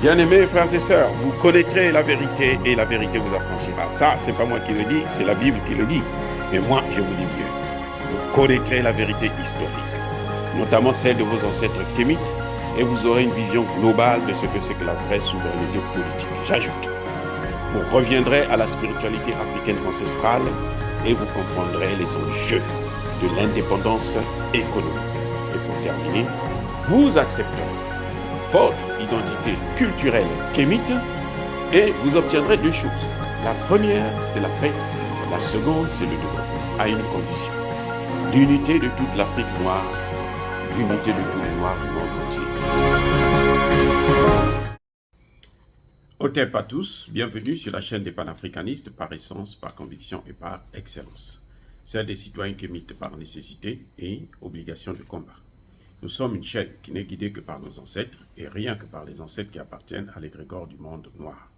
Bien-aimés frères et sœurs, vous connaîtrez la vérité et la vérité vous affranchira. Ça, c'est pas moi qui le dis, c'est la Bible qui le dit. Mais moi, je vous dis mieux. Vous connaîtrez la vérité historique, notamment celle de vos ancêtres kémites, et vous aurez une vision globale de ce que c'est que la vraie souveraineté politique. J'ajoute, vous reviendrez à la spiritualité africaine ancestrale et vous comprendrez les enjeux de l'indépendance économique. Et pour terminer, vous accepterez votre identité culturelle kémite et vous obtiendrez deux choses. La première, c'est la paix. La seconde, c'est le développement, à une condition. L'unité de toute l'Afrique noire, l'unité de tous les Noirs du monde entier. Otep à tous, bienvenue sur la chaîne des panafricanistes par essence, par conviction et par excellence. Celle des citoyens kémites par nécessité et obligation de combat. Nous sommes une chaîne qui n'est guidée que par nos ancêtres et rien que par les ancêtres qui appartiennent à l'égrégore du monde noir.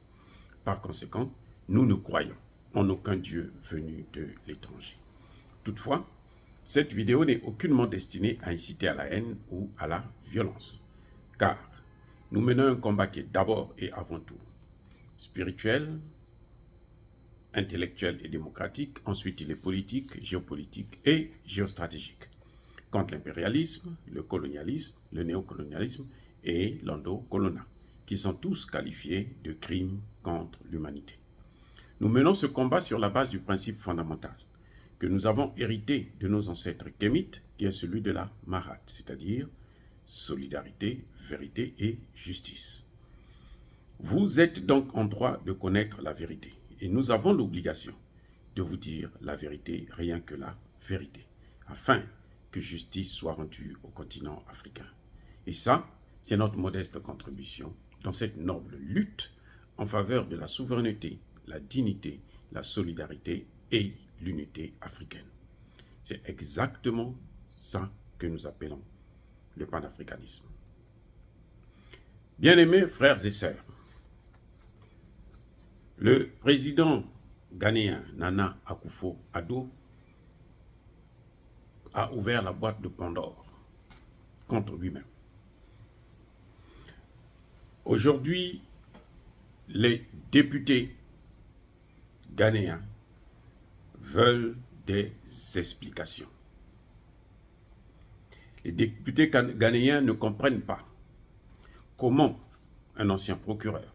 Par conséquent, nous ne croyons en aucun Dieu venu de l'étranger. Toutefois, cette vidéo n'est aucunement destinée à inciter à la haine ou à la violence, car nous menons un combat qui est d'abord et avant tout spirituel, intellectuel et démocratique, ensuite il est politique, géopolitique et géostratégique, contre l'impérialisme, le colonialisme, le néocolonialisme et l'endocolonat, qui sont tous qualifiés de crimes contre l'humanité. Nous menons ce combat sur la base du principe fondamental que nous avons hérité de nos ancêtres kémites, qui est celui de la Mahat, c'est-à-dire solidarité, vérité et justice. Vous êtes donc en droit de connaître la vérité, et nous avons l'obligation de vous dire la vérité, rien que la vérité, afin que justice soit rendue au continent africain. Et ça, c'est notre modeste contribution dans cette noble lutte en faveur de la souveraineté, la dignité, la solidarité et l'unité africaine. C'est exactement ça que nous appelons le panafricanisme. Bien-aimés frères et sœurs, le président ghanéen Nana Akufo-Addo a ouvert la boîte de Pandore contre lui-même. Aujourd'hui, les députés ghanéens veulent des explications. Les députés ghanéens ne comprennent pas comment un ancien procureur,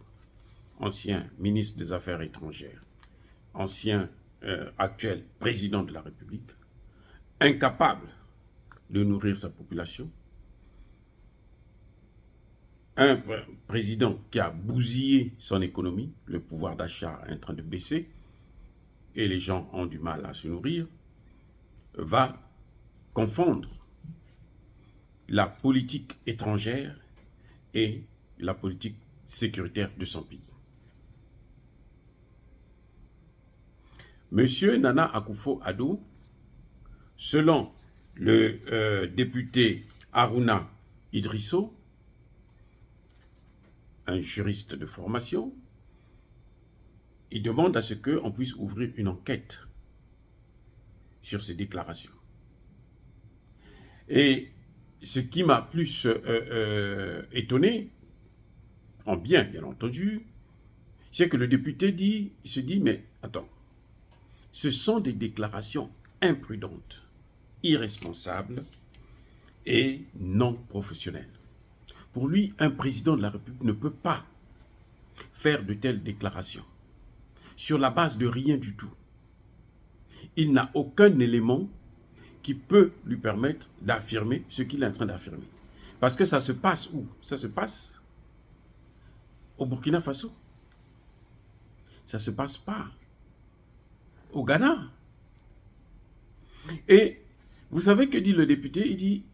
ancien ministre des Affaires étrangères, ancien actuel président de la République, incapable de nourrir sa population, un président qui a bousillé son économie, le pouvoir d'achat est en train de baisser, et les gens ont du mal à se nourrir, va confondre la politique étrangère et la politique sécuritaire de son pays. Monsieur Nana Akufo-Addo, selon le député Haruna Idrisso, un juriste de formation, il demande à ce qu'on puisse ouvrir une enquête sur ces déclarations. Et ce qui m'a plus étonné, en bien entendu, c'est que le député se dit, mais attends, ce sont des déclarations imprudentes, irresponsables et non professionnelles. Pour lui, un président de la République ne peut pas faire de telles déclarations sur la base de rien du tout. Il n'a aucun élément qui peut lui permettre d'affirmer ce qu'il est en train d'affirmer. Parce que ça se passe où? Ça se passe au Burkina Faso. Ça ne se passe pas au Ghana. Et vous savez que dit le député? Il dit,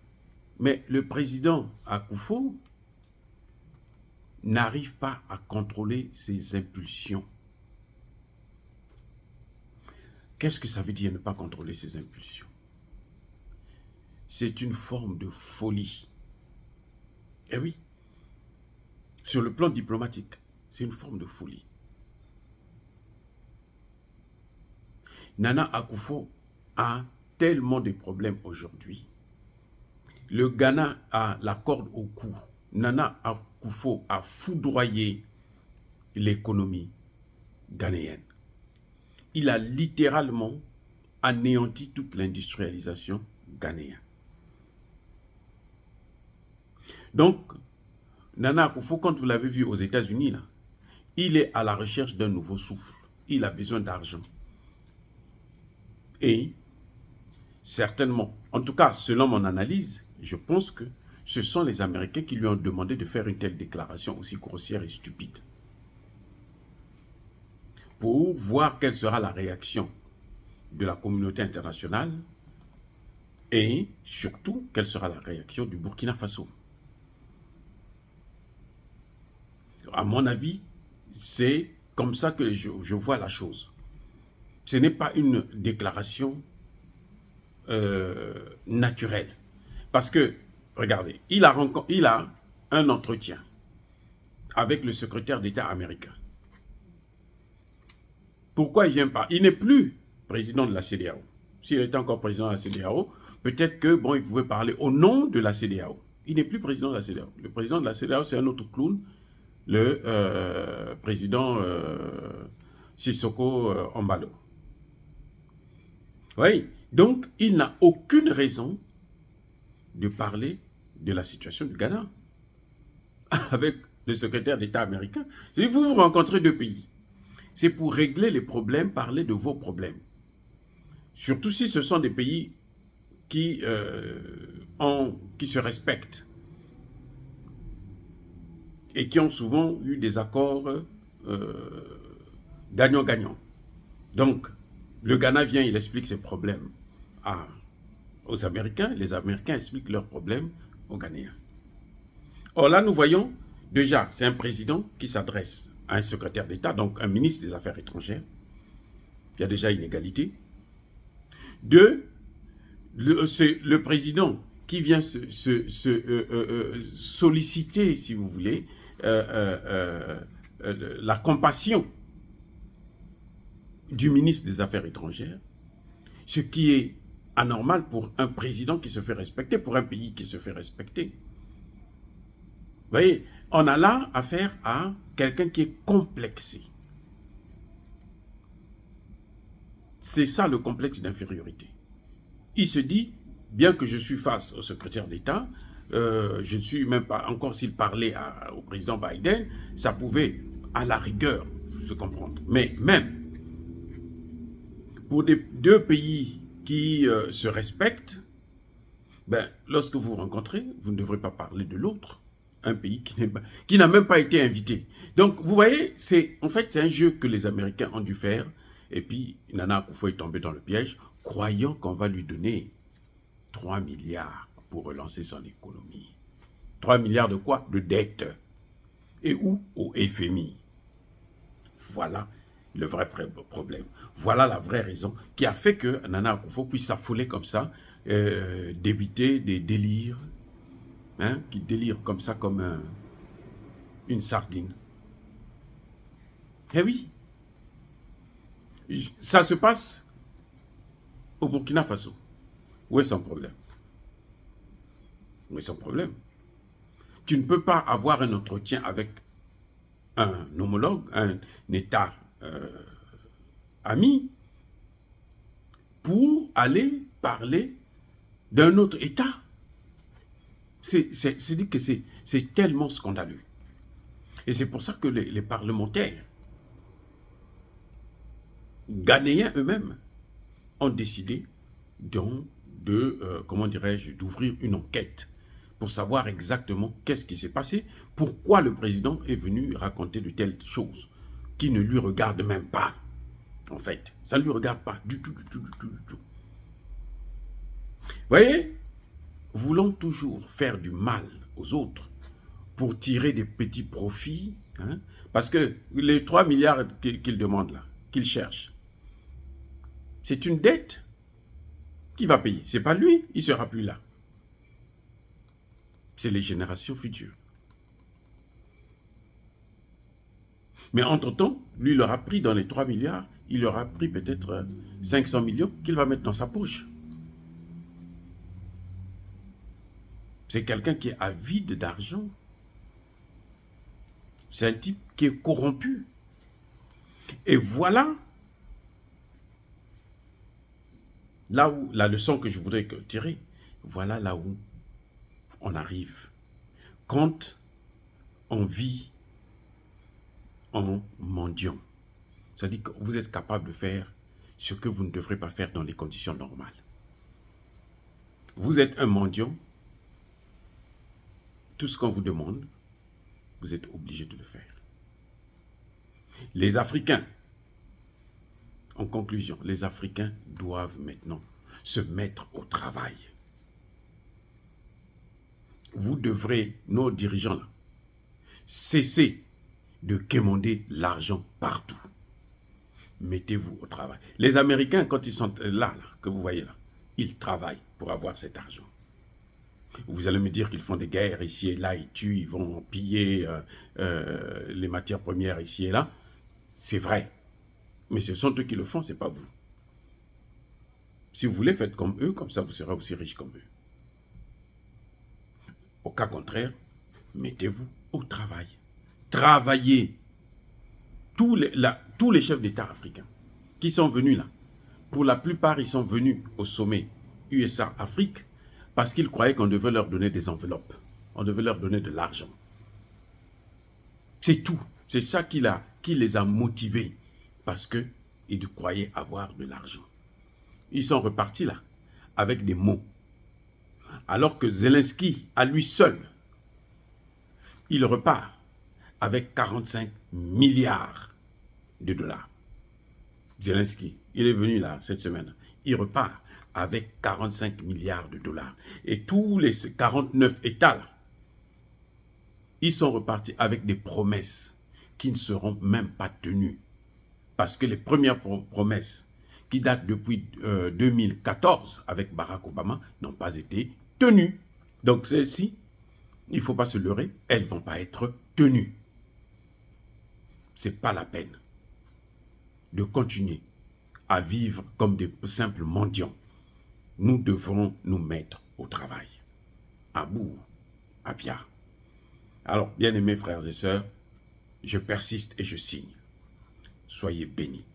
mais le président Akufo n'arrive pas à contrôler ses impulsions. Qu'est-ce que ça veut dire ne pas contrôler ses impulsions? C'est une forme de folie. Eh oui, sur le plan diplomatique, c'est une forme de folie. Nana Akufo a tellement de problèmes aujourd'hui Le Ghana a la corde au cou. Nana Akufo a foudroyé l'économie ghanéenne. Il a littéralement anéanti toute l'industrialisation ghanéenne. Donc, Nana Akufo, quand vous l'avez vu aux États-Unis, là, il est à la recherche d'un nouveau souffle. Il a besoin d'argent. Et certainement, en tout cas, selon mon analyse, je pense que ce sont les Américains qui lui ont demandé de faire une telle déclaration aussi grossière et stupide. Pour voir quelle sera la réaction de la communauté internationale et surtout quelle sera la réaction du Burkina Faso. À mon avis, c'est comme ça que je vois la chose. Ce n'est pas une déclaration naturelle. Parce que, regardez, il a un entretien avec le secrétaire d'État américain. Pourquoi il vient pas? Il n'est plus président de la CEDEAO. S'il était encore président de la CEDEAO, peut-être que, bon, il pouvait parler au nom de la CEDEAO. Il n'est plus président de la CEDEAO. Le président de la CEDEAO, c'est un autre clown, le président Sissoko Embalo. Oui, donc il n'a aucune raison de parler de la situation du Ghana avec le secrétaire d'État américain. Si vous rencontrez deux pays, c'est pour régler les problèmes, parler de vos problèmes. Surtout si ce sont des pays qui se respectent et qui ont souvent eu des accords gagnant-gagnant. Donc, le Ghana vient, il explique ses problèmes aux Américains, les Américains expliquent leurs problèmes aux Ghanéens. Or là, nous voyons, déjà, c'est un président qui s'adresse à un secrétaire d'État, donc un ministre des Affaires étrangères. Il y a déjà une égalité. Deux, c'est le président qui vient solliciter, si vous voulez, la compassion du ministre des Affaires étrangères, ce qui est anormal pour un président qui se fait respecter, pour un pays qui se fait respecter. Vous voyez, on a là affaire à quelqu'un qui est complexé. C'est ça le complexe d'infériorité. Il se dit, bien que je suis face au secrétaire d'État, je ne suis même pas, encore s'il parlait au président Biden, ça pouvait, à la rigueur, se comprendre. Mais même, pour deux pays qui se respectent, ben, lorsque vous rencontrez, vous ne devrez pas parler de l'autre. Un pays qui n'a même pas été invité. Donc, vous voyez, en fait, c'est un jeu que les Américains ont dû faire. Et puis, Nana Akufo est tombé dans le piège, croyant qu'on va lui donner 3 milliards pour relancer son économie. 3 milliards de quoi? De dettes. Et où? Au FMI. Voilà le vrai problème. Voilà la vraie raison qui a fait que Nana Akufo puisse s'affoler comme ça, débiter des délires, hein, qui délire comme ça, comme une sardine. Eh oui, ça se passe au Burkina Faso. Où est son problème? Où est son problème? Tu ne peux pas avoir un entretien avec un homologue, un État ami, pour aller parler d'un autre État. C'est dit que c'est tellement scandaleux. Et c'est pour ça que les parlementaires ghanéens eux-mêmes ont décidé comment dirais-je, d'ouvrir une enquête pour savoir exactement qu'est-ce qui s'est passé, pourquoi le président est venu raconter de telles choses qui ne lui regardent même pas. En fait, ça ne lui regarde pas du tout, du tout, du tout, du tout. Vous voyez, voulant toujours faire du mal aux autres pour tirer des petits profits, hein, parce que les 3 milliards qu'il demande là, qu'il cherche, c'est une dette qui va payer. Ce n'est pas lui, il ne sera plus là. C'est les générations futures. Mais entre-temps, lui, il aura pris dans les 3 milliards, il aura pris peut-être 500 millions qu'il va mettre dans sa poche. C'est quelqu'un qui est avide d'argent. C'est un type qui est corrompu. Et voilà là où la leçon que je voudrais tirer, voilà là où on arrive. Quand on vit en mendiant, c'est-à-dire que vous êtes capable de faire ce que vous ne devrez pas faire dans les conditions normales. Vous êtes un mendiant, tout ce qu'on vous demande, vous êtes obligé de le faire. Les Africains, en conclusion, les Africains doivent maintenant se mettre au travail. Vous devrez, nos dirigeants là, cesser de quémander l'argent partout. Mettez-vous au travail. Les Américains, quand ils sont là, que vous voyez là, ils travaillent pour avoir cet argent. Vous allez me dire qu'ils font des guerres ici et là, ils tuent, ils vont piller les matières premières ici et là. C'est vrai. Mais ce sont eux qui le font, ce n'est pas vous. Si vous voulez, faites comme eux, comme ça vous serez aussi riche comme eux. Au cas contraire, mettez-vous au travail. Travaillez. Tous les chefs d'État africains qui sont venus là, pour la plupart, ils sont venus au sommet USA-Afrique parce qu'ils croyaient qu'on devait leur donner des enveloppes. On devait leur donner de l'argent. C'est tout. C'est ça qui les a motivés parce qu'ils croyaient avoir de l'argent. Ils sont repartis là avec des mots. Alors que Zelensky, à lui seul, il repart avec 45 milliards de dollars. Zelensky, il est venu là cette semaine. Il repart avec 45 milliards de dollars. Et tous les 49 États là, ils sont repartis avec des promesses qui ne seront même pas tenues. Parce que les premières promesses qui datent depuis 2014 avec Barack Obama n'ont pas été tenues. Donc celles-ci, il ne faut pas se leurrer, elles ne vont pas être tenues. Ce n'est pas la peine de continuer à vivre comme des simples mendiants. Nous devrons nous mettre au travail. À bout, à bien. Alors, bien-aimés frères et sœurs, je persiste et je signe. Soyez bénis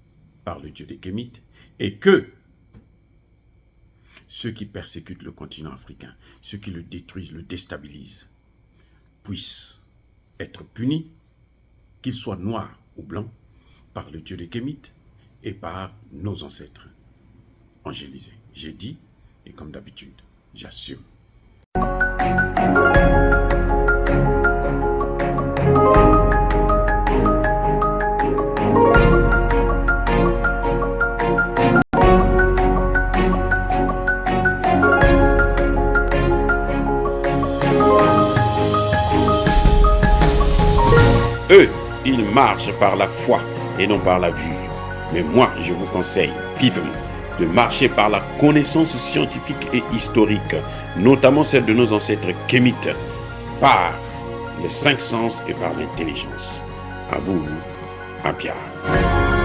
par le Dieu des Kémites et que ceux qui persécutent le continent africain, ceux qui le détruisent, le déstabilisent, puissent être punis, qu'ils soient noirs ou blancs, par le Dieu des Kémites et par nos ancêtres angélisés. J'ai dit, et comme d'habitude, j'assume. Eux, ils marchent par la foi et non par la vue. Mais moi, je vous conseille vivement de marcher par la connaissance scientifique et historique, notamment celle de nos ancêtres kémites, par les 5 sens et par l'intelligence. À vous, à Pierre.